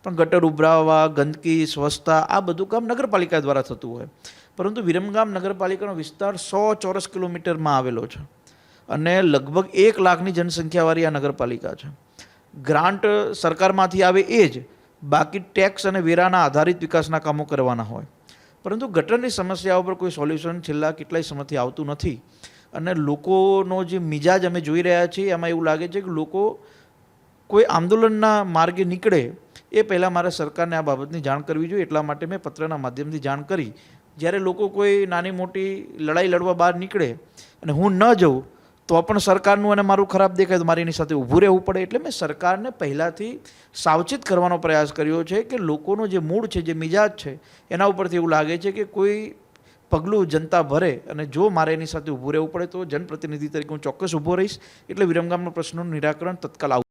પણ ગટર ઉભરાવવા, ગંદકી, સ્વચ્છતા આ બધું કામ નગરપાલિકા દ્વારા થતું હોય. પરંતુ વિરમગામ નગરપાલિકાનો વિસ્તાર 100 ચોરસ કિલોમીટરમાં આવેલો છે અને લગભગ 1 લાખની જનસંખ્યાવાળી આ નગરપાલિકા છે. ગ્રાન્ટ સરકારમાંથી આવે એ જ, બાકી ટેક્સ અને વેરાના આધારિત વિકાસના કામો કરવાના હોય. પરંતુ ગટરની સમસ્યાઓ પર કોઈ સોલ્યુશન છેલ્લા કેટલાય સમયથી આવતું નથી અને લોકોનો જે મિજાજ અમે જોઈ રહ્યા છીએ એમાં એવું લાગે છે કે લોકો કોઈ આંદોલનના માર્ગે નીકળે એ પહેલાં મારે સરકારને આ બાબતની જાણ કરવી જોઈએ. એટલા માટે મેં પત્રના માધ્યમથી જાણ કરી. જ્યારે લોકો કોઈ નાની મોટી લડાઈ લડવા બહાર નીકળે અને હું ન જઉં તો પણ સરકારનું અને મારું ખરાબ દેખાય તો મારે એની સાથે ઊભું રહેવું પડે. એટલે મેં સરકારને પહેલાંથી સાવચેત કરવાનો પ્રયાસ કર્યો છે કે લોકોનો જે મૂડ છે, જે મિજાજ છે, એના ઉપરથી એવું લાગે છે કે કોઈ પગલું જનતા ભરે અને જો મારે એની સાથે ઊભું રહેવું પડે તો જનપ્રતિનિધિ તરીકે હું ચોક્કસ ઊભો રહીશ. એટલે વિરમગામના પ્રશ્નોનું નિરાકરણ તત્કાલ